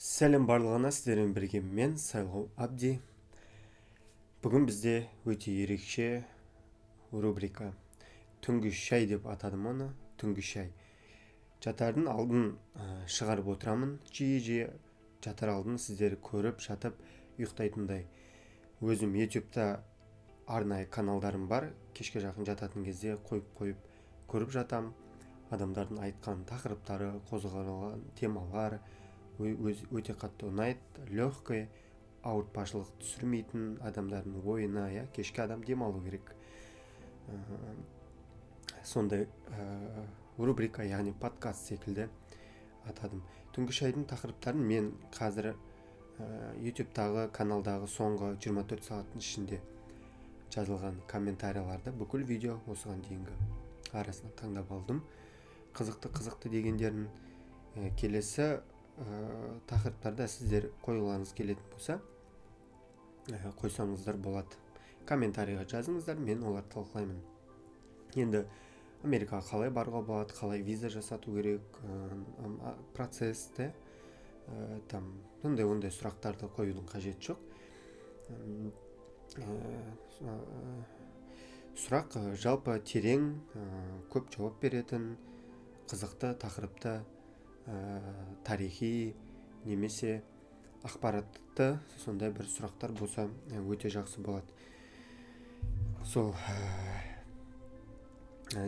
Сәлем барлығына, сіздермен бірге мен Сайлау Абди. Бүгін бізде өте ерекше рубрика «Түнгі шай» деп атадым оны. Түнгі шай. Жатардың алдын шығарып отырамын. Жиі жатар алдын сіздер көріп жатып ұйықтайтындай. Өзім YouTube'да арнайы каналдарым бар. Кешке жақын жататын кезде қойып көріп жатам. Адамдардың айтқан тақырыптары, қозғалған темалар өте қатты ұнайды. Легкое, ауыртпашылық түсірмейтін, адамдардың ойына, кешке адам демалу керек. Сондай рубрика, яғни подкаст секілді атадым. Түнгі шайдың тақырыптарын мен қазір YouTube'дағы каналдағы соңғы 24 сағаттың ішінде жазылған комментарияларды бүкіл видео осыған дейінгі арасына таңдап алдым. Қызықты дегендерін келесі тақырыптарда сіздер қойғыларыңыз келетін болса қойсаңыздар болады. Комментарийға жазыңыздар, мен оларды талқылаймын. Енді Америкаға қалай баруға болады, қалай виза жасату керек, процессті ондай сұрақтарды қоюдың қажеті жоқ. Сұрақ жалпы терең, көп жауап беретін, қызықты тақырыпты, тарихи немесе ақпаратты сондай бір сұрақтар болса өте жақсы болады. Сол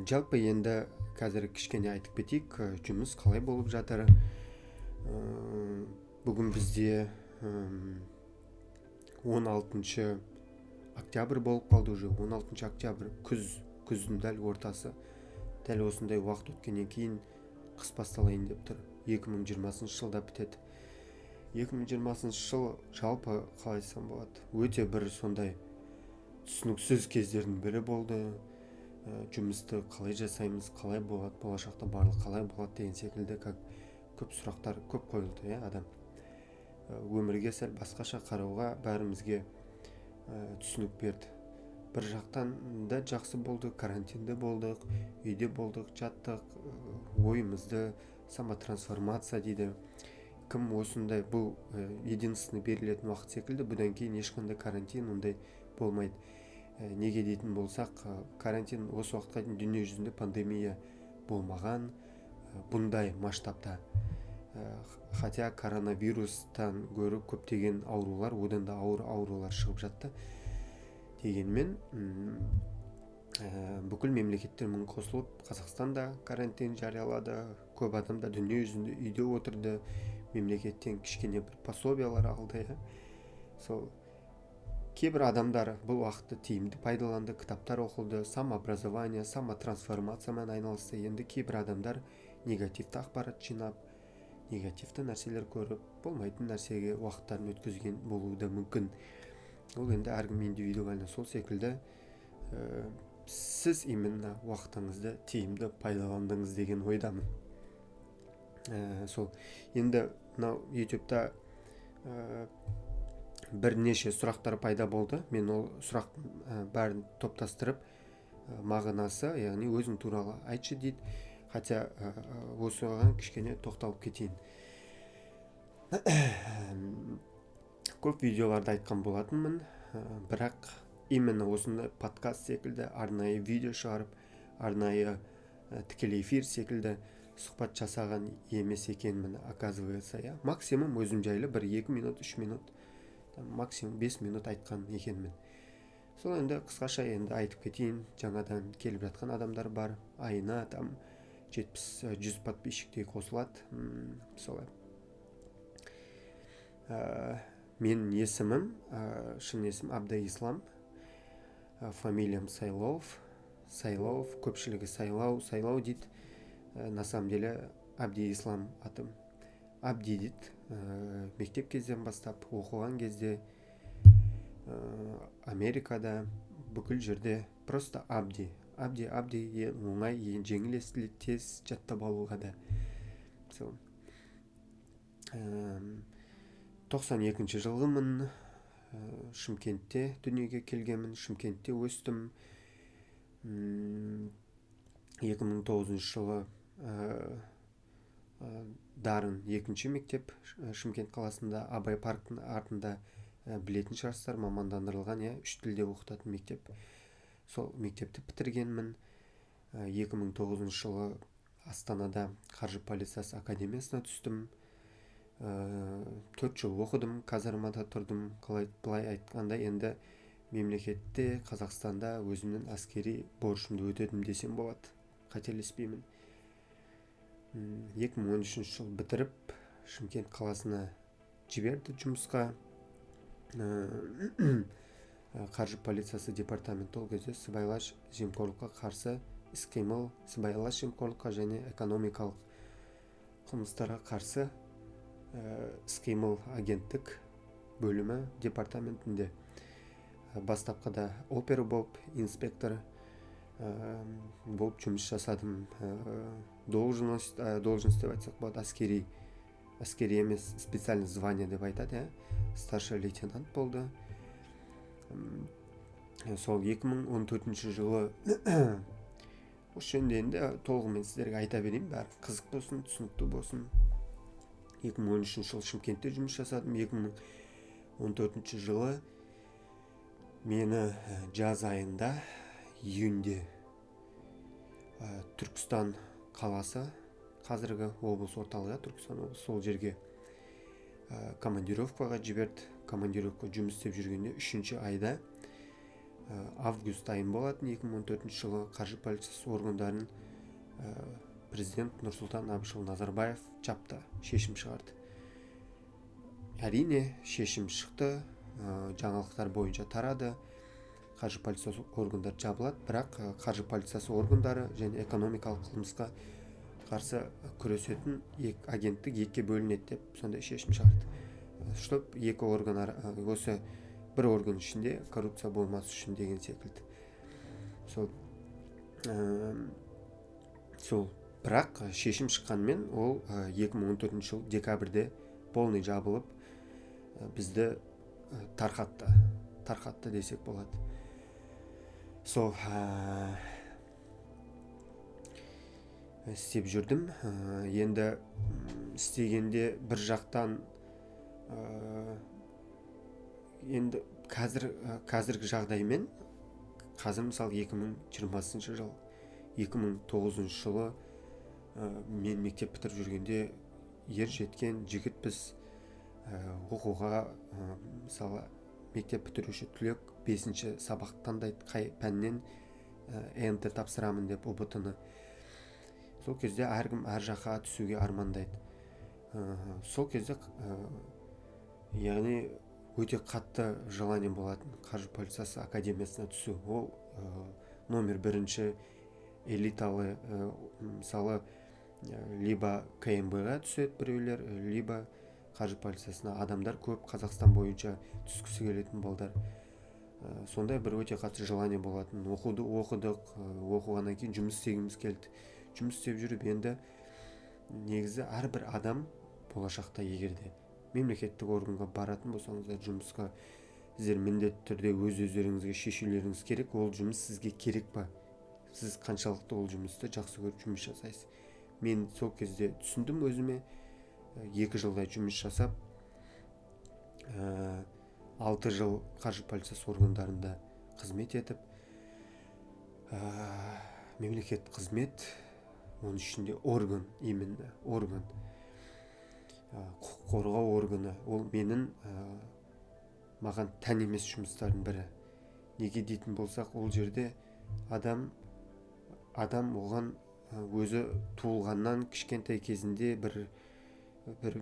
жалпы енді қазір кішкене айтып кетейік, жұмыс қалай болып жатыр. Бүгін бізде 16 октябрь болып қалды уже. 16 октябрь күздің дәл ортасы. Дәл осындай уақыт өткеннен кейін қыс басталайын деп тұр. 2020 жылда бітеді. 2020 жыл жалпы қалай айтсам болады, өте бір сондай түсініксіз кездердің бірі болды. Жұмысты қалай жасаймыз, қалай болады, болашақта барлық қалай болады деген секілді көп сұрақтар көп қойылды. Адам өмірге сәл басқаша қарауға бәрімізге түсінік берді. Бір жақтан да жақсы болды, карантинде болдық, үйде болдық, жаттық, ойымызды самотрансформация дейді. Кім осындай, бұл единственный берілетін уақыт секілді, бұдан кейін ешқандай карантин ондай болмайды. Неге дейтін болсақ, карантин осы уақытқа дейін дүние жүзінде пандемия болмаған, бұндай масштабта. Хотя коронавирустан гөрі көптеген аурулар, одан да ауыр аурулар шығып жатты. Дегенмен бүкіл мемлекеттер мұң қосылып, Қазақстанда карантин жариялады, көп адамда дүние жүзінде үйде отырды, мемлекеттен кішкене бір пособиялар алды. Сол кейбір адамдар бұл уақытты тиімді пайдаланды, кітаптар оқылды, самообразование, самотрансформациямен айналысты. Енді кейбір адамдар негативті ақпарат жинап, негативті нәрселер көріп, болмайтын нәрсеге уақыттарын өткізген болуы да мүмкін. Ол енді әркім индивидуально. Сол секілді сіз именно уақытыңызды тиімді пайдаландыңыз деген ойдамын. Сол енді мынау YouTube'да бірнеше сұрақтар пайда болды. Мен ол сұрақтың бәрін топтастырып, мағынасы, яғни өзің туралы айтшы дейді. Хотя осыған кішкене тоқталып кетейін. Көп видеоларда айтқан болатынмын, бірақ именно осындай подкаст секілді арнайы видео шығарып, арнайы тікелей эфир секілді сұхбат жасаған емес екенмін, оказывается. Максимум өзім жайлы 1-2 минут, 3 минут, максимум 5 минут айтқан екенмін. Сол енді қысқаша енді айтып кетейін. Жаңадан келіп жатқан адамдар бар, айына 70-100 подписчиктей қосылады. Солай. Мен есімім, шын есім Абдай Ислам, фамилиям Сайлов, көпшілігі Сайлау дейді. На самом деле Абди Ислам атым. Абди дейді. Мектеп кезден бастап оқыған кезде Америкада бүкіл жерде просто Абди оңай, жеңіл естіледі, тез жаттап алуға да. 92 жылғымын, Шымкентте дүниеге келгенмін, Шымкентте өстім. 2009 жылы Дарын екінші мектеп Шымкент қаласында, Абай парктың артында, білетін шығарсыздар, мамандандырылған 3 тілде оқытатын мектеп. Сол мектепті бітіргенмін. 2009 жылы Астанада қаржы полициясы академиясына түстім. 4 жыл оқыдым, казармада тұрдым. Былай айтқанда, енді мемлекетте, Қазақстанда өзімнің әскери борышымды өтедім десем болады, қателеспеймін. 2013 жыл бітіріп Шымкент қаласына жіберді жұмысқа. Қаржы полициясы департаменті ол кезде сыбайлас жемқорлыққа қарсы іс-қимыл, сыбайлас жемқорлыққа және экономикалық қылмыстарға қарсы іс-қимыл агенттік бөлімі департаментінде бастапқыда опер болып, инспектор болып жұмыс жасадым. Должность деп айтсақ болады, әскери емес, специальный звание деп айтады, старший лейтенант болды. Сол 2014 жылы осы жөнінде енді толығымен сіздерге айта берейін, бәрі қызық болсын, түсінікті болсын. 2013 жылы Шымкентте жұмыс жасадым. 2014 жылы мені жаз айында, июньде Түркістан қаласы, қазіргі облыс орталығы Түркістан облысы, сол жерге командировкаға жіберді. Командировка жұмыс істеп жүргенде 3-ші айда, август айын болатын, 2014 жылы қаржы полициясы органдарын президент Нұрсұлтан Әбішұлы Назарбаев жапты, шешім шығарды. Әрине шешім шықты, жаңалықтар бойынша тарады, қаржы полициясы органдары жабылады, бірақ қаржы полициясы органдары және экономикалық қылмысқа қарсы күресетін агенттік екіге бөлінеді деп сондай шешім шығарды. Чтоб екі орган, осы бір орган ішінде коррупция болмас үшін деген секілді. Сол бірақ шешім шыққанмен ол 2014 жыл декабрьде полный жабылып, бізді тарқатты десек болады. Сол істеп жүрдім. Енді істегенде бір жақтан енді қазіргі жағдаймен, қазір мысалы 2020 жыл, 2009 жылы мен мектеп бітіріп жүргенде ер жеткен жігітпіз, оқуға мысалы мектеп бітіруші түлек 5-ші сабақ таңдайды, қай пәннен НТ тапсырамын деп, ұбт-ны. Сол кезде әркім әр жаққа түсуге армандайды. Сол кезде яғни өте қатты желание болатын қаржы полициясы академиясына түсу. Ол номер 1-ші элиталы, мысалы либо КМБ-ға түседі біреулер, либо қаржы полициясына. Адамдар көп, Қазақстан бойынша түскісі келетін балдар. Сондай бір өте қатты желание болатын. Оқыдық, оқығаннан кейін жұмыс істегіміз келді. Жұмыс істеп жүріп, енді негізі әрбір адам болашақта, егерде мемлекеттік органға баратын болсаңыздар, жұмысқа, сіздер міндетті түрде өз-өздеріңізге шешулеріңіз керек. Ол жұмыс сізге керек па? Сіз қаншалықты ол жұмысты жақсы көріп жұмыс жасайсыз? Мен сол кезде түсіндім өзіме. 2 жылдай жұмыс жасап, 6 жыл қаржы полициясы органдарында қызмет етіп, мемлекет қызмет, оның ішінде орган, именно орган, құқық қорғау органы, ол менің маған тән емес жұмыстардың бірі. Неге дейтін болсақ, ол жерде адам оған өзі туылғаннан кішкентай кезінде бір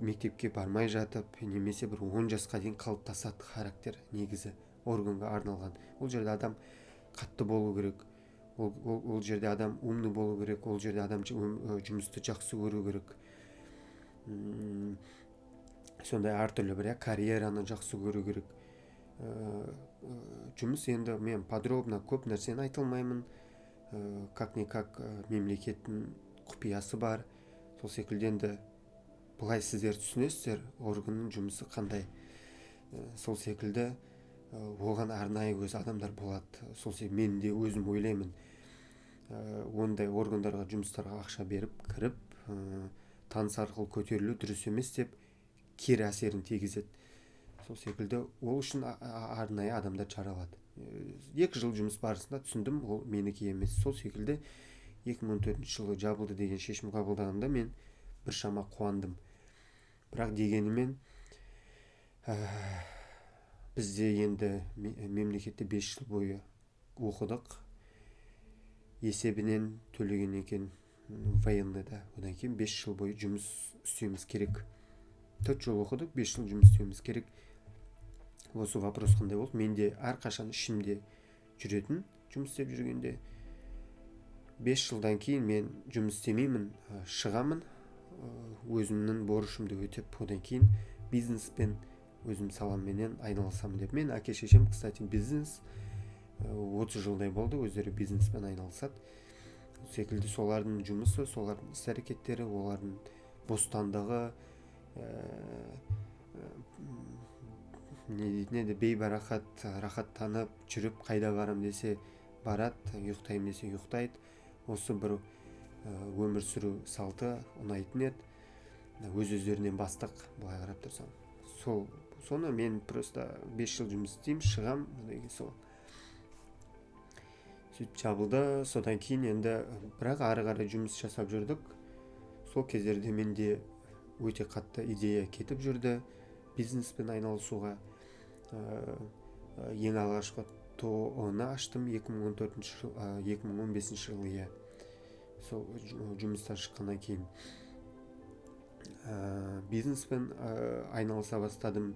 мектепке бармай жатып, немесе бір 10 жасқа дейін қалыптасады характер, негізі органға арналған. Ол жерде адам қатты болу керек, ол жерде адам умный болу керек, ол жерде адам жұмысты жақсы көру керек. Сондай әртүрлі бір карьераны жақсы көру керек. Жұмыс, енді мен подробно көп нәрсені айта алмаймын. Как-никак мемлекеттің құпиясы бар. Сол секілді енді бұлай сіздер түсінесіздер, органның жұмысы қандай. Сол секілді оған арнайы өз адамдар болады. Сол секілді мен де өзім ойлаймын, ондай органдарға, жұмыстарға ақша беріп, кіріп, таныс арқылы көтерілу дұрыс емес деп кері әсерін тигізеді. Сол секілді ол үшін арнайы адамдар жаралады. 2 жыл жұмыс барысында түсіндім, ол менікі емес. Сол секілді 2014 жылы жабылды деген шешім қабылдағанда мен біршама қуандым. Бірақ дегенімен бізде енді мемлекетте 5 жыл бойы оқыдық, есебінен төлеген екен военныйда. Одан кейін 5 жыл бойы жұмыс істеуіміз керек. 4 жыл оқыдық, 5 жыл жұмыс істеуіміз керек. Осы вопрос қандай болды? Менде әрқашан ішімде жүретін, жұмыс істеп жүргенде 5 жылдан кейін мен жұмыс істемеймін, шығамын, өзімнің борышымды өтеп, одан кейін бизнеспен өзім саламменен айналысамын деп. Мен әке-шешем, кстати, бизнес 30 жылдай болды, өздері бизнеспен айналысады. Секілді солардың жұмысы, солардың іс-әрекеттері, олардың бостандығы, бейбарақат, рахаттанып жүріп, қайда барам десе барады, ұйықтайым десе ұйықтайды. Осы бір өмір сүру салты ұнайтын еді. Өз-өздерінен бастық, былай қарап тұрсам. Соны мен просто 5 жыл жұмыс істеймін, шығам, сол. Сөйтіп жабылды, содан кейін енді бірақ ары қарай жұмыс жасап жүрдік. Сол кездерде менде өте қатты идея кетіп жүрді бизнеспен айналысуға. Ең алғашқы ТО-ны аштым 2015 жылы. Сол жұмыстан шыққаннан кейін бизнеспен айналыса бастадым.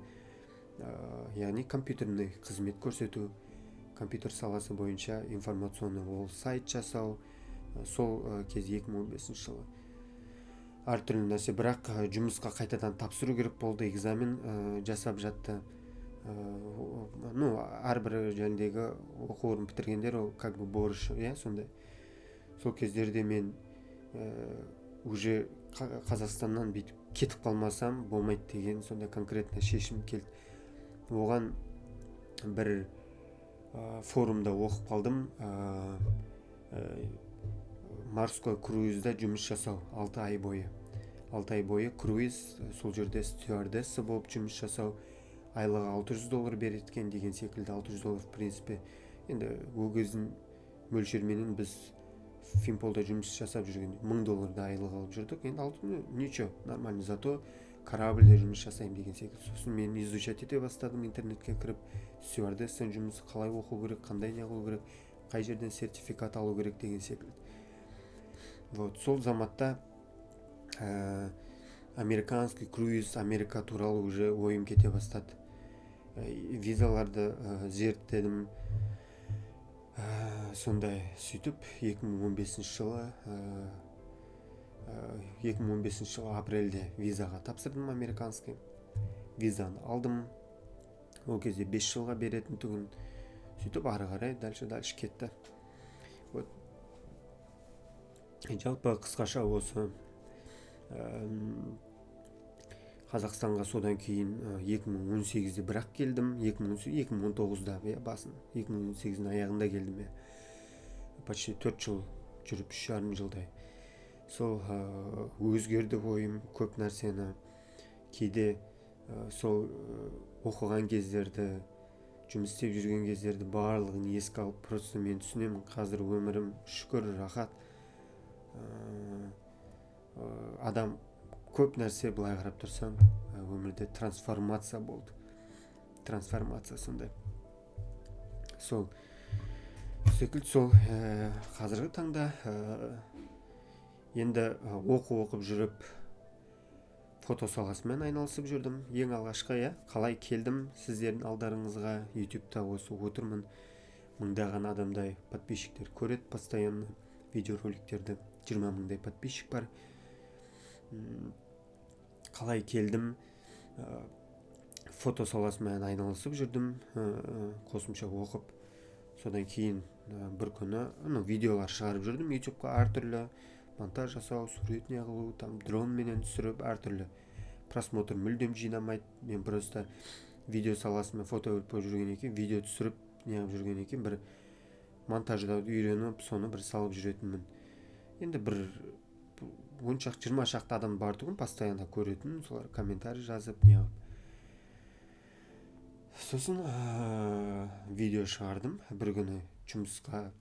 Яғни компьютерный қызмет көрсету, компьютер саласы бойынша информационный ол сайт жасау. Сол кез 2015 жылы әртүрлі нәрсе, бірақ жұмысқа қайтадан тапсыру керек болды, экзамен жасап жатты. Әрбір жөніндегі оқу орнын бітіргендер ол как бы борыш, сондай. Сол кездерде мен уже Қазақстаннан бүйтіп кетіп қалмасам болмайды деген сондай конкретно шешім келді. Оған бір форумда оқып қалдым. Морской круизда жұмыс жасау 6 ай бойы. 6 ай бойы круиз, сол жерде стюардесса болып жұмыс жасау, айлығы $600 береткен деген секілді. $600 в принципе. Енді ол кездің мөлшерменен біз Финполда жұмыс жасап жүргенде $1000 айлық алып жүрдік. Енді ничего, нормально, зато корабльде жұмыс жасаймын деген секілді. Сосын мен изучать ете бастадым, интернетке кіріп, стюардессан жұмысы қалай оқу керек, қандай не қылу керек, қай жерден сертификат алу керек деген секілді. Сол заматта американский круиз, Америка туралы уже ойым кете бастады. Визаларды зерттедім. Сондай сөйтіп 2015 жылы апрельде визаға тапсырдым, американский визаны алдым. Ол кезде 5 жылға беретін түгін. Сөйтіп ары қарай дальше кетті. Жалпы қысқаша осы Қазақстанға содан кейін 2018-де бірақ келдім, 2019-да басын, 2018-дің аяғында келдім. Почти 4 жыл жүріп, 3,5 жылдай. Сол өзгерді ойым, көп нәрсені. Кейде сол оқыған кездерді, жұмыс істеп жүрген кездерді барлығын еске алып, просто мен түсінемін, қазір өмірім шүкір, рахат. Адам көп нәрсе былай қарап тұрсам, өмірде трансформация болды. Трансформация сондай. Сол секілді сол қазіргі таңда енді оқып жүріп фото саласымен айналысып жүрдім. Ең алғашқы қалай келдім сіздердің алдарыңызға, YouTube-та осы отырмын. Мыңдаған адамдай подписчиктер көреді постоянно видеороликтерді. 20 мыңдай подписчик бар. Қалай келдім, фото саласымен айналысып жүрдім, қосымша оқып. Содан кейін бір күні видеолар шығарып жүрдім YouTube-қа, әртүрлі монтаж жасау, сурет неғылу, дронменен түсіріп, әртүрлі. Просмотр мүлдем жинамайды. Мен просто видео саласымен фото өріп жүрген екен, видео түсіріп неғып жүрген екен, бір монтаждауды үйреніп, соны бір салып жүретінмін. Енді бір он шақты 20 шақты адам бар тұғын постоянно көретін, солар комментарий жазып не қылып. Сосын видео шығардым. Бір күні жұмысқа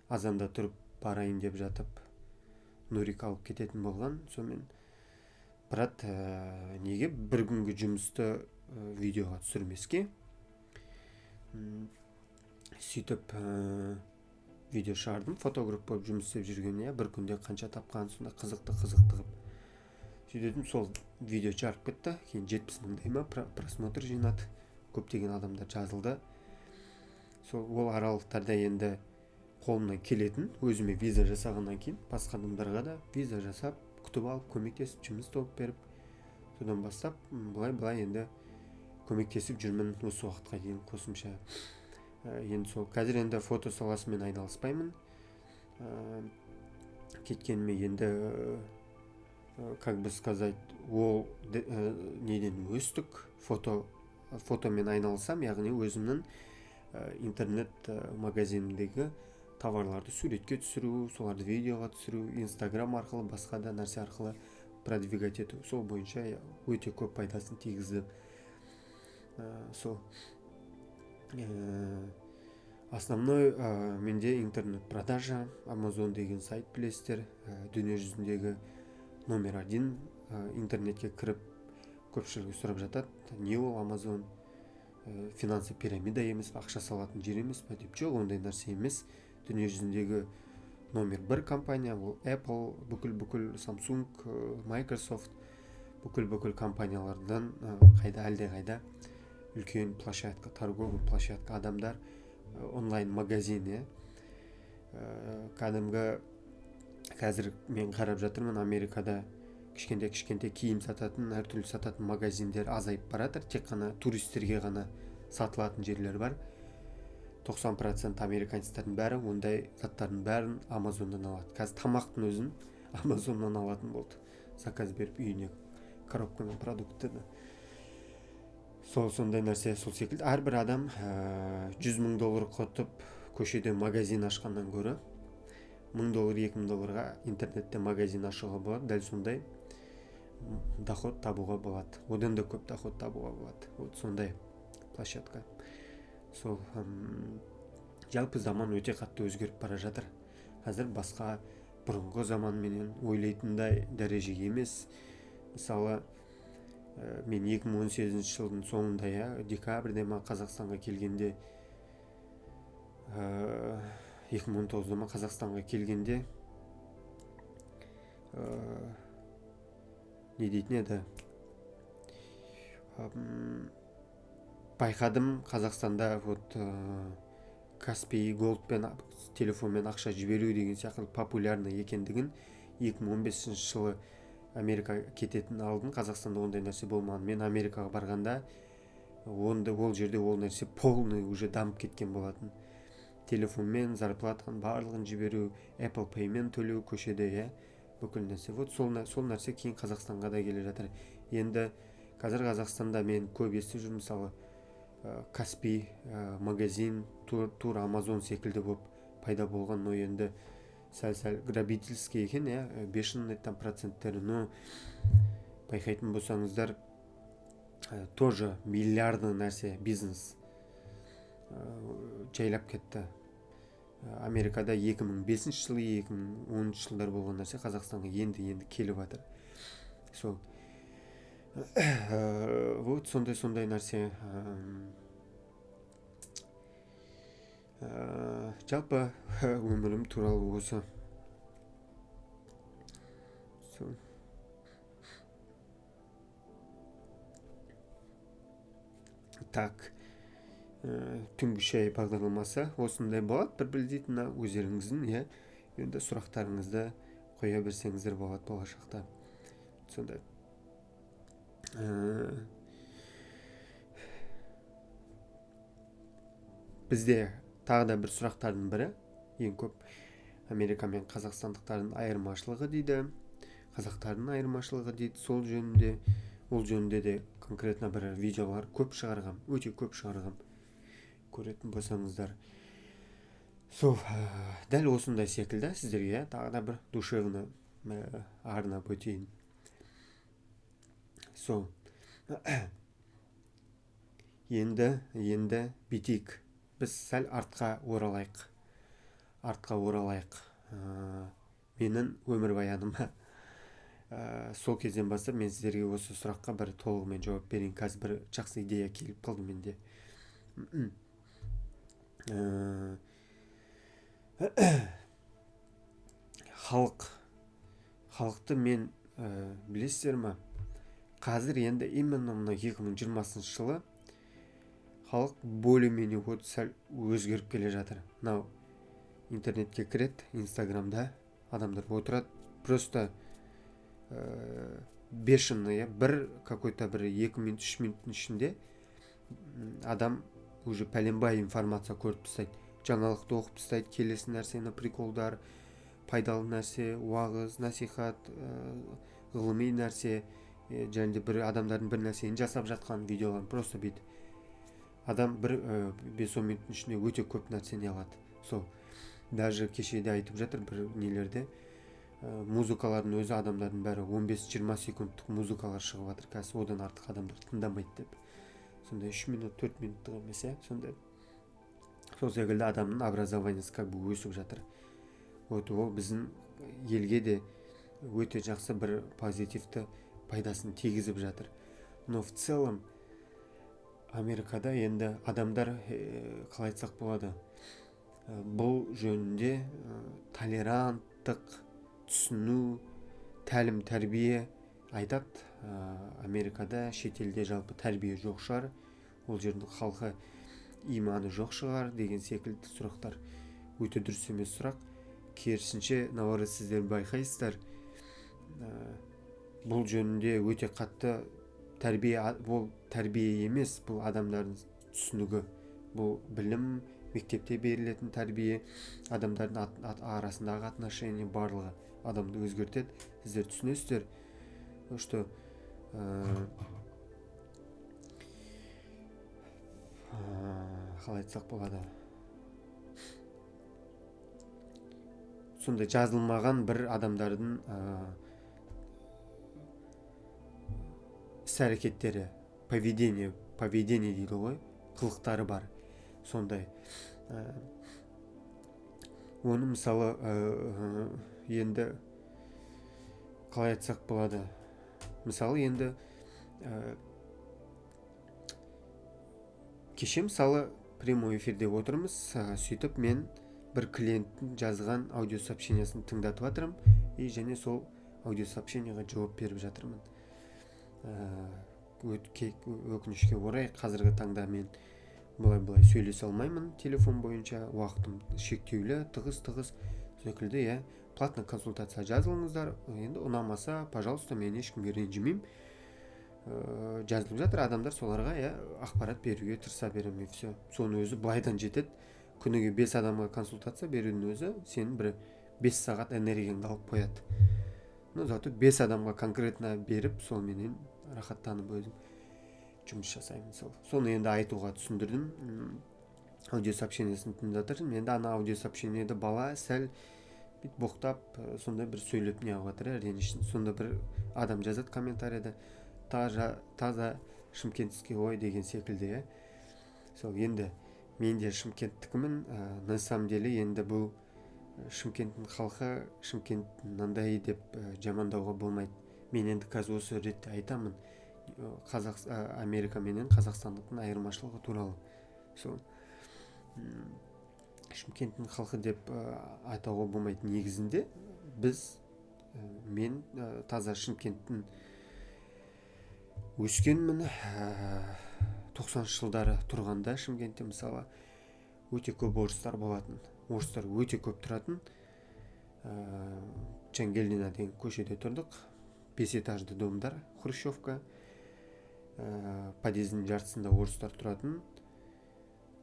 азанда тұрып барайын деп жатып, Нурик алып кететін болған. Сонымен брат, неге бір күнгі жұмысты видеоға түсірмеске? Сөйтіп видео шығардым. Фотограф болып жұмыс істеп жүрген, бір күнде қанша тапқан, сонда қызықты қылып. Сөйтетін сол видео жарып кетті. Кейін 70 мыңдай ма просмотр жинады. Көптеген адамдар жазылды. Сол ол аралықтарда енді қолымнан келетін, өзіме виза жасағаннан кейін басқа адамдарға да виза жасап, күтіп алып, көмектесіп, жұмыс тауып беріп, содан бастап былай енді көмектесіп жүрмін осы уақытқа дейін қосымша. Енді сол қазір енді фото саласымен айналыспаймын. Кеткеніме енді, как бы сказать, ол неден өстік, фотомен айналысам, яғни өзімнің интернет магазинімдегі товарларды суретке түсіру, соларды видеоға түсіру, инстаграм арқылы, басқа да нәрсе арқылы продвигать ету. Сол бойынша өте көп пайдасын тигізді. Сол основной менде интернет продажа, Amazon деген сайт білесіздер, дүние жүзіндегі номер 1. Интернетке кіріп көпшілігі сұрап жатады, не ол Amazon, финансы пирамида емес, ақша салатын жер емес пе деп. Жоқ, ондай нәрсе емес. Дүние жүзіндегі номер 1 компания, ол Apple, бүкіл Samsung, Microsoft, бүкіл компаниялардан әлде қайда үлкен площадка, торговый площадка, адамдар онлайн магазин. Кәдімгі қазір мен қарап жатырмын, Америкада кішкентай киім сататын, әртүрлі сататын магазиндер азайып баратыр. Тек қана туристерге ғана сатылатын жерлер бар. 90% американецтердің бәрі ондай заттардың бәрін Амазоннан алады. Қазір тамақтың өзін Амазоннан алатын болды. Заказ беріп үйіне коробкамен продукты. Сондай нәрсе сол секілді. Әрбір адам $100,000 қотып көшеде магазин ашқаннан гөрі $1,000, $2,000 интернетте магазин ашуға болады. Дәл сондай доход табуға болады. Одан да көп доход табуға болады. Вот сондай площадка. Сол жалпы заман өте қатты өзгеріп бара жатыр. Қазір басқа бұрынғы заманменен ойлайтындай дәрежеге емес. Мысалы, мен 2018 жылдың соңында, декабрьде ма Қазақстанға келгенде, 2019-да ма Қазақстанға келгенде, не дейтін еді? Байқадым, Қазақстанда Каспий Голдпен телефонмен ақша жіберу деген сияқты популярны екендігін. 2015 жылы Америка кететін алдын Қазақстанда ондай нәрсе болмаған. Мен Америкаға барғанда ол жерде ол нәрсе полный уже дамып кеткен болатын. Телефонмен зарплатаны барлығын жіберу, Apple Payмен төлеу көшеде, бүкіл нәрсе. Вот сол нәрсе кейін Қазақстанға да келе жатыр. Енді қазір Қазақстанда мен көп естіп жүрмін, мысалы Каспий магазин, тур Amazon секілді болып пайда болған, но енді сәл грабительский екен, бешеный там проценттері, но байқайтын болсаңыздар, тоже миллиардный нәрсе, бизнес жайлап кетті. Америкада 2005 жылы, 2010 жылдар болған нәрсе Қазақстанға енді келіп жатыр. Сол вот сондай нәрсе. Жалпы өмірім туралы осы. Так, түнгі шай бағдарламасы осындай болады. Бір білдейтін өздеріңіздің, енді сұрақтарыңызды қоя берсеңіздер болады болашақта. Сондай. Бізде тағы да бір сұрақтардың бірі, ең көп Америка мен қазақстандықтардың айырмашылығы дейді, қазақтардың айырмашылығы дейді. Ол жөнінде де конкретно бір видеолар көп шығарғам, өте көп шығарғам, көретін болсаңыздар. Сол, дәл осындай секілді сіздерге тағы да бір душевны арнап өтейін. Сол. Енді битейік. Біз сәл артқа оралайық. Менің өмірбаяныма сол кезден бастап мен сіздерге осы сұраққа бір толығымен жауап берейін. Қазір бір жақсы идея келіп қалды менде. Халықты мен білесіздер ма? Қазір енді именно мына 2020 жылы халық более-менее сәл өзгеріп келе жатыр. Мынау интернетке кіреді, инстаграмда адамдар отырады, просто бешеный, бір какой-то бір 2 минут 3 минуттың ішінде адам уже пәленбай информация көріп тастайды, жаңалықты оқып тастайды, келесі нәрсені, приколдар, пайдалы нәрсе, уағыз, насихат, ғылыми нәрсе, және бір адамдардың бір нәрсені жасап жатқан видеоларын просто бүйтіп адам бір 5-10 минуттың ішінде өте көп нәрсені алады. Сол. Даже кешеде айтып жатыр бір нелерде, музыкалардың өзі адамдардың бәрі 15-20 секундтық музыкалар шығып жатыр. Қазір одан артық адамдар тыңдамайды деп. Сонда 3 минут, 4 минуттық емес, сонда. Сол секілді адамның образованиесі как бы өсіп жатыр. Ол біздің елге де өте жақсы бір позитивті пайдасын тигізіп жатыр. Но в целом Америкада енді адамдар, қалай айтсақ болады, бұл жөнінде толеранттық, түсіну, тәлім, тәрбие айтады. Америкада, шетелде жалпы тәрбие жоқ шығар, ол жердің халқы иманы жоқ шығар деген секілді сұрақтар өте дұрыс емес сұрақ. Керісінше, наоборот, сіздер байқайсыздар, бұл жөнінде өте қатты бұл тәрбие емес, бұл адамдардың түсінігі, бұл білім, мектепте берілетін тәрбие, адамдардың арасындағы отношение барлығы адамды өзгертеді. Сіздер түсінесіздер, что қалай айтсақ болады, сондай жазылмаған бір адамдардың іс-әрекеттері, поведение дейді ғой, қылықтары бар. Сондай. Оны мысалы енді қалай айтсақ болады. Мысалы енді кеше мысалы прямой эфирде отырмыз, сөйтіп мен бір клиенттің жазған аудиосообщениясын тыңдатып жатырмын, және сол аудиосообщенияға жауап беріп жатырмын. Өкінішке орай қазіргі таңда мен былай сөйлесе алмаймын телефон бойынша, уақытым шектеулі, тығыз секілді. Платный консультация жазылыңыздар, енді ұнамаса, пожалуйста, мен ешкімге ренжімеймін. Жазылып жатыр адамдар, соларға ақпарат беруге тырыса беремін, все. Соның өзі былайдан жетеді. Күніге 5 адамға консультация берудің өзі сенің бір 5 сағат энергияңды алып қояды. Но зато 5 адамға конкретно беріп, сол менен рахаттанып өзім жұмыс жасаймын. Соны енді айтуға түсіндірдім. Аудиосообщениясын тыңдатырмын. Енді ана аудиосообщениеде бала сәл боқтап, сонда бір сөйлеп не алып жатыр, ренішін. Сонда бір адам жазады комментарияда, таза шымкентский ой деген секілді. Сол енді мен де шымкенттікімін. На самом деле енді бұл Шымкенттің халқы, Шымкент мынандай деп жамандауға болмайды. Мен енді қазір осы ретте айтамын. Америка менен Қазақстандықтың айырмашылығы туралы. Сол Шымкенттің халқы деп айтауға болмайды. Негізінде мен таза Шымкенттің өскенмін. 90 жылдары тұрғанда Шымкентте мысалы өте көп орыстар болатын. Орыстар өте көп тұратын. Жангелдина деген көшеде тұрдық. 5 этажды домдар, хрущевка. Подъездің жартысында орыстар тұратын.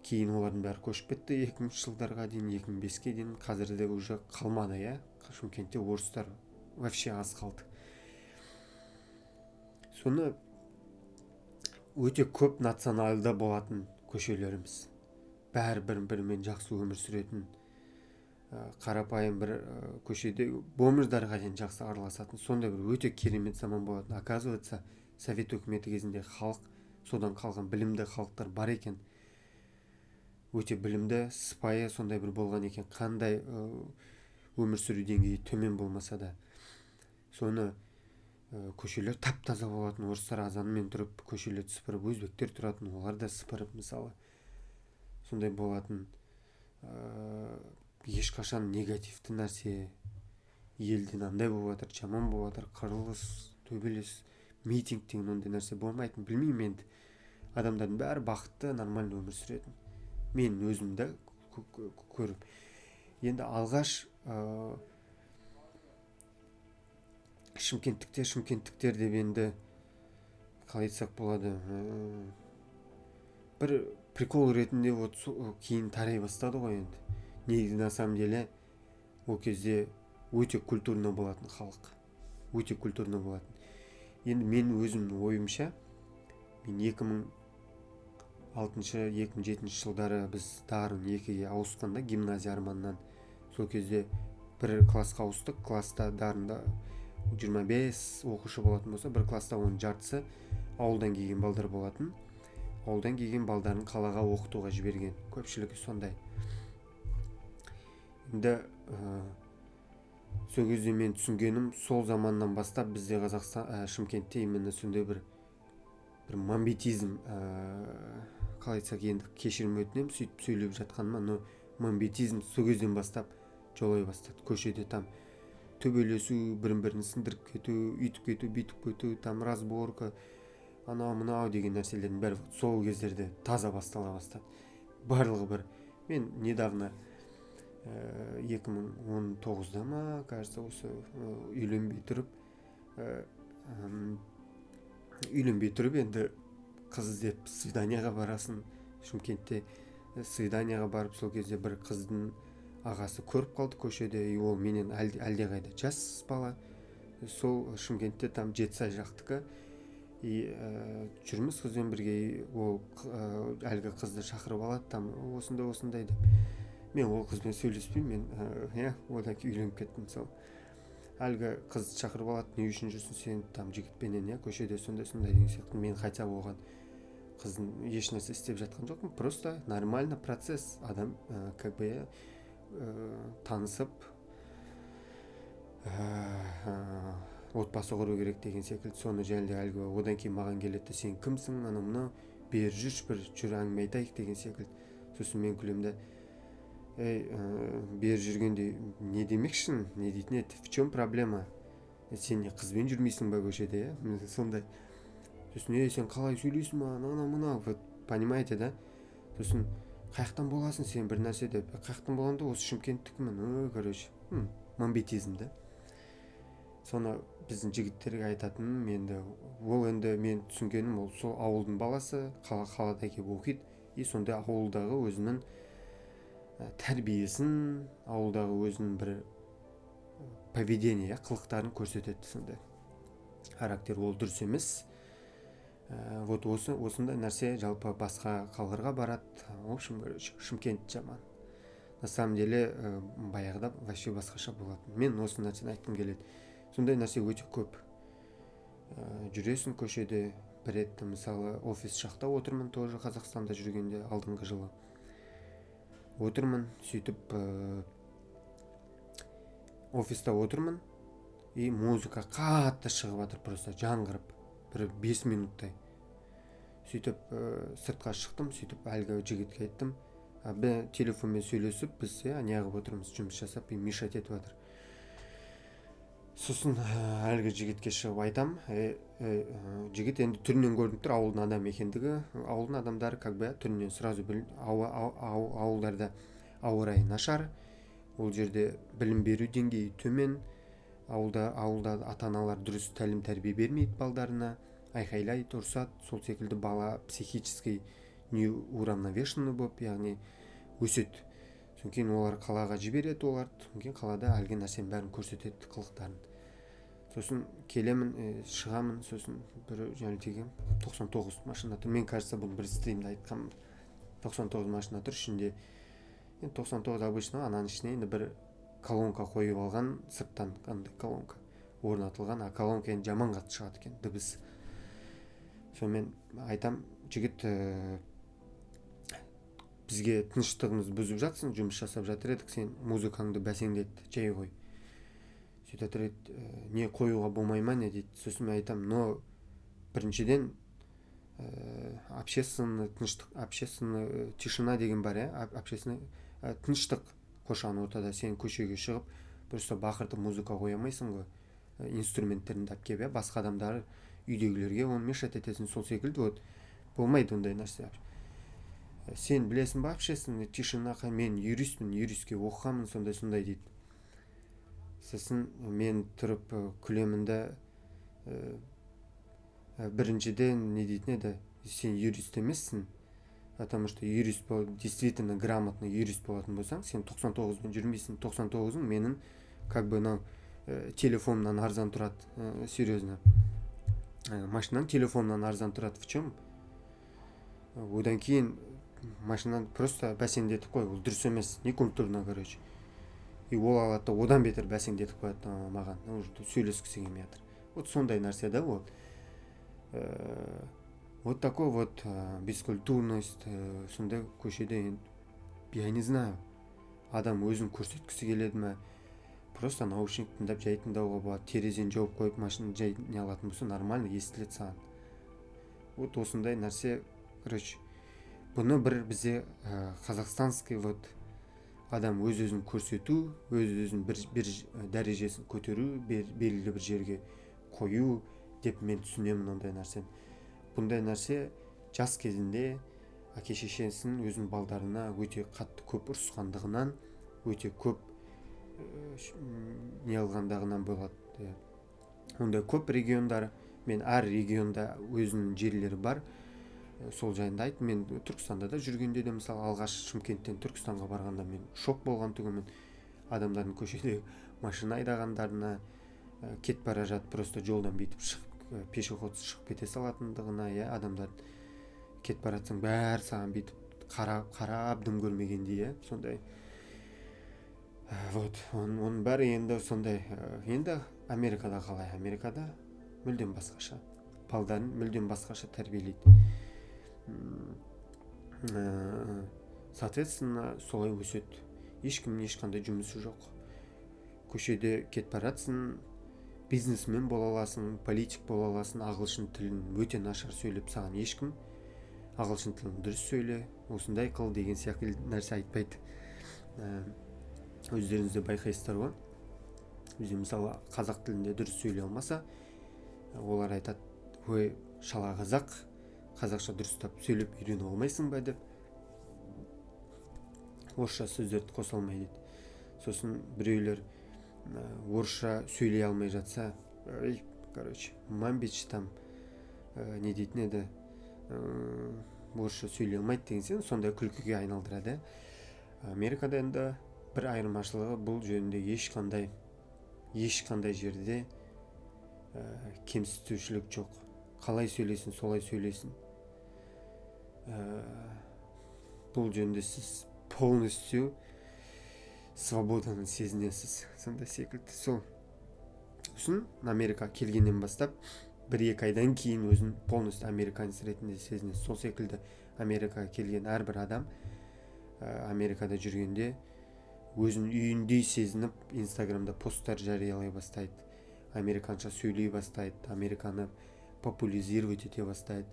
Кейін олардың бәрі көшіп кетті 2000 жылдарға дейін, 2005-ке дейін. Қазірде уже қалмады, Шымкентте орыстар вообще аз қалды. Соны өте көп националды болатын көшелеріміз. Бәрі бірімен жақсы өмір сүретін. карапайым бир көчөдө бомждарга чейин жакшы аралашатын сондай бир өтө керемет заман болот. Оказывается, совет өкмөтү кезинде халк, содан калган билимдүү халктар бар экен. Өтө билимдүү, сыпайы сондай бир болгон экен. Кандай өмүр сүрүү деңгээи төмөн болмаса да. Сону көчөлөр таптаза болатын. Орустар азан менен туруп көчөлөрдү сыпырып, өзбектер туратын, олар да сыпырып мисалы. Сондай болатын. Эч качан негативдүү нерсе элдин андай болуп атыр, жаман болуп атыр, кырылыс, төбөлүс, митинг деген ондай нерсе болмайтын. Билбейм, енді адамдардын баары бакытты, нормальный өмүр сүрөтүн. Мен өзүм да көрүп. Енді алгаш шымкенттиктер деп енді калай айтсак болот, бир прикол иретинде вот кийин тарай баштады го енді. Негизи на самом деле ол кезде өтө культурный болатын халк. Өтө культурный болатын. Енді мен өзүмдүн оюмча, мен 2006-2007 жылдары биз дарын 2-ге ауысканда гимназия арманынан. Сол кезде бір класска ауыстык. Класста дарында 25 окушу болатын болса, бір класста onun жартысы ауылдан келген балдар болатын. Ауылдан келген балдарын қалаға окутууга жиберген. Көпчүлүгү сондай. Енді сол кезде мен түсінгенім, сол заманнан бастап бізде Қазақстан, Шымкентте именно сондай бір мамбетизм, қалай айтсак енді кешірім өтінем сөйтіп сөйлеп жатқаныма, но мамбетизм сол кезден бастап жолой бастады. Көшеде там төбелесүү, бірін-бірін сындырып кетүү, үйтіп кетүү, бүйтіп кетүү, там разборка, анау-мынау деген нәрселердің бәрі сол кездерде таза бастала бастады. Барлығы бір. Мен недавно 2019-да ма, кажется, осы үйленбей тұрып енді қыз іздеп свиданияға барасын. Шымкентте свиданияға барып, сол кезде бір қыздың ағасы көріп қалды көшеде, и ол менен әлдеқайда жас бала. Сол Шымкентте там Жетісай жақтікі. И жүрміз қызбен бірге, ол әлгі қызды шақырып алады, там осындай деп. Мен ол қызбен сөйлеспеймін, мен одан кейін үйленіп кеттім. Сол әлгі қыз шақырып алады, не үшін жүрсің сен там жігітпенен, көшеде сондай деген сияқты. Мен хотя оған қыздың еш нәрсе істеп жатқан жоқпын, просто нормально процесс. Адам как бы танысып отбасы құру керек деген секілді. Соны жайлы әлгі одан кейін маған келеді, сен кімсің, анау-мынау, бер жүрші, бір жүр әңгіме айтайық деген секілді. Сосын мен күлемін, бер жүргенде не демекшін, не дейтін еді, в чем проблема? Сен не қызбен жүрмейсің ба көшеде, сондай. Сосын сен қалай сөйлейсің ба, анау-мынау, понимаете, да? Сосын қаяқтан боласың сен бір нәрсе деп, қаяқтан болғанда осы Шымкенттікімін, короче, мамбетизм, да? Соны біздің жігіттерге айтатыным, ол енді мен түсінгенім, ол сол ауылдың баласы, қалада келіп оқиды, и сондай ауылдағы өзінің тәрбиесін, ауылдағы өзінің бір поведение, қылықтарын көрсетеді сондай. Характер ол дұрыс емес. Вот осындай нәрсе жалпы басқа қалаларға барады. В общем, Шымкент жаман. На самом деле, баяғыда вообще басқаша болатын. Мен осы нәрсені айтқым келеді. Сондай нәрсе өте көп. Жүресің көшеде, бір рет мысалы офис жақта отырмын, тоже Қазақстанда жүргенде алдыңғы жылы. Отырмын, сөйтіп офиста отырмын, и музыка қатты шығып жатыр, просто жаңғырып, бір 5 минуттай. Сөйтіп сыртқа шықтым, сөйтіп әлгі жігітке айттым, телефонмен сөйлесіп, біз неғып отырмыз, жұмыс жасап, мешать етіп жатыр. Сосын әлгі жігітке шығып айтам, жігіт енді түрінен көрініп тұр, ауылдың адам екендігі. Ауылдың адамдары как бы түрінен сразу ауылдарда ауа райы нашар, ол жерде білім беру деңгейі төмен, ауылда ата-аналар дұрыс тәлім тәрбие бермейді балдарына, айқайлайды, ұрсады, сол секілді бала психически неуравновешенный болып, яғни өседі. Содан кейін олар қалаға жібереді, содан кейін қалада әлгі нәрсенің бәрін көрсетеді, қылықтарын. Сосын келемін, шығамын, сосын бір деген 99 машина тұр. Мен кажется, бұл бір стримде айтқанмын. 99 машина тұр, ішінде енді 99 обычно ананың ішіне енді бір колонка қойып алған, сырттан қандай колонка орнатылған, а колонка енді жаман қатты шығады екен дыбыс. Сонымен айтам, жігіт, бізге тыныштығымыз бұзып жатсың, жұмыс жасап жатыр едік, сен музыкаңды бәсеңдет, жай қой. Сөйтіп жатыр еді, не қоюға болмай ма не дейді. Сосын мен айтам, но біріншіден общественный тыныштық, общественный тишина деген бар, общественный тыныштық қоршаған ортада. Сен көшеге шығып просто бақыртып музыка қоя алмайсың ғой, инструменттерін алып келіп, басқа адамдар үйдегілерге оны мешать етесің. Сол секілді вот болмайды ондай нәрсе. Сен білесің ба общественный тишина? Мен юристпін, юристке оқығанмын, сондай дейді. Сосын мен тұрып күлемін де, біріншіден не дейтін еді, сен юрист емессің, потому что юрист действительно грамотный юрист болатын болсаң, сен 99-мен жүрмейсің. 99-ың менің как бы телефонымнан арзан тұрады, серьезно. Машинан телефоннан арзан тұрады. В чем? Одан кейін машинаны просто бәсеңдетіп қой, ол дұрыс емес, не культурно, короче. И ол алады, одан бетер бәсеңдетіп қояды маған, уже сөйлескісі келмей жатыр. Вот сондай нәрсе да ол. Вот такой вот бескультурность, сондай көшеде, я не знаю, адам өзін көрсеткісі келеді ме, просто наушник тыңдап жай тыңдауға болады, терезені жауып қойып машина жай не алатын болса нормально естіледі саған. Вот осындай нәрсе, короче, бұны бір бізде қазақстанский вот адам өз-өзін көрсету, өз-өзін бір дәрежесін көтеру, белгілі бір жерге қою деп мен түсінемін ондай нәрсені. Бұндай нәрсе жас кезінде әке-шешесінің өзінің балдарына өте қатты көп ұрысқандығынан, өте көп не алғандығынан болады. Ондай көп региондар, мен әр регионда өзінің жерлері бар. Сол жайында айт. Мен Түркістанда да жүргенде де, мысалы, алғаш Шымкенттен Түркістанға барғанда мен шок болған түгімен адамдардың көшеде машина айдағандарына, кет бара жатып просто жолдан бетіп шығып, пешеход шығып кете салатындығына, адамдар кет баратсаң бәрі саған бетіп қарап дым көрмегендей, сондай. Вот, оның бәрі енді сондай. Енді Америкада қалай? Америкада мүлдем басқаша. Балдарын мүлдем басқаша тәрбиелейді. Соответственно, солай өседі. Ешкімнің ешқандай жұмысы жоқ. Көшеде кет баратсың, бизнесмен бола аласың, политик бола аласың, ағылшын тілін өте нашар сөйлеп, саған ешкім ағылшын тілін дұрыс сөйле, осындай қыл деген сияқты нәрсе айтпайды. Өздеріңізде байқайсыздар ғой. Бізде мысалы қазақ тілінде дұрыс сөйлей алмаса, олар айтады, ой, шала қазақ, қазақша дұрыстап сөйлеп үйрене алмайсың ба деп, орысша сөздерді қоса алмай дейді. Сосын біреулер орысша сөйлей алмай жатса, короче, мамбич там не дейтін еді, орысша сөйлей алмайды деген сен, сондай күлкіге айналдырады. Америкада енді бір айырмашылығы, бұл жөнінде ешқандай жерде кемсітушілік жоқ. Қалай сөйлесін, солай сөйлесін. Бұл жөнінде сіз полностью свободаны сезінесіз. Сондай секілді. Сосын Америка келгеннен бастап 1-2 айдан кейін өзін полностью американец ретінде сезінесіз. Сол секілді Америкаға келген әрбір адам Америкада жүргенде өзін үйіндей сезініп, Инстаграмда посттар жариялай бастайды, американша сөйлей бастайды, американы популяризировать ете бастайды.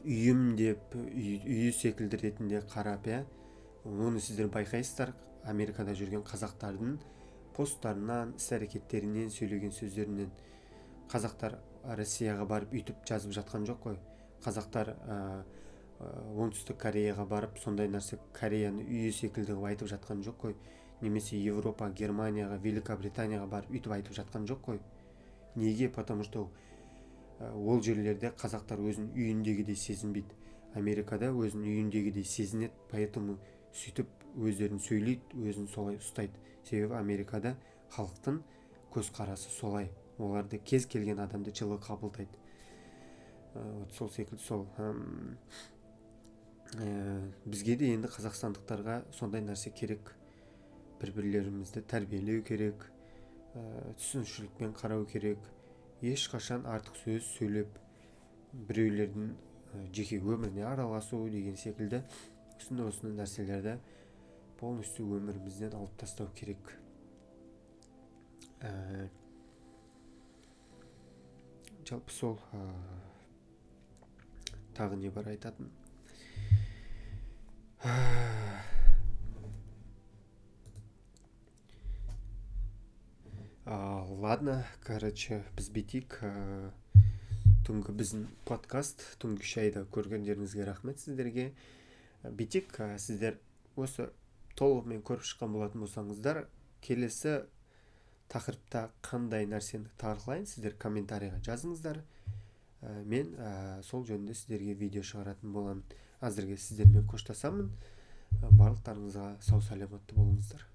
Үйім деп, үйі секілді ретінде қарап, оны сіздер байқайсыздар. Америкада жүрген қазақтардың посттарынан, іс-әрекеттерінен, сөйлеген сөздерінен. Қазақтар Россияға барып үйтіп жазып жатқан жоқ қой. Қазақтар оңтүстік Кореяға барып сондай нәрсе, Кореяны үйі секілді айтып жатқан жоқ қой. Немесе Европа, Германияға, Великобританияға барып үйтіп айтып жатқан жоқ қой. Неге? Потому что ол жерлерде қазақтар өзін үйіндегідей сезінбейді. Америкада өзін үйіндегідей сезінеді, поэтому сөйтіп өздерін сөйлейді, өзін солай ұстайды. Себебі Америкада халықтың көзқарасы солай. Оларды кез келген адамды жылы қабылдайды. Сол секілді сол. бізге де енді қазақстандықтарға сондай нәрсе керек. Бір-бірлерімізді тәрбиелеу керек, түсінушілікпен қарау керек. Ешқашан артық сөз сөйлеп біреулердің жеке өміріне араласу деген секілді осындай нәрселерді полностью өмірімізден алып тастау керек. Жалпы сол тағы не бар айтатын. Ладно, короче, біз бетейік. Түнгі біздің подкаст, түнгі шайды көргендеріңізге рахмет сіздерге. Бетейік, сіздер осы толығымен көріп шыққан болатын болсаңыздар, келесі тақырыпта қандай нәрсені талқылайын, сіздер комментарийға жазыңыздар. Мен сол жөнінде сіздерге видео шығаратын боламын. Әзірге сіздермен қоштасамын. Барлықтарыңызға сау саламатты болыңыздар.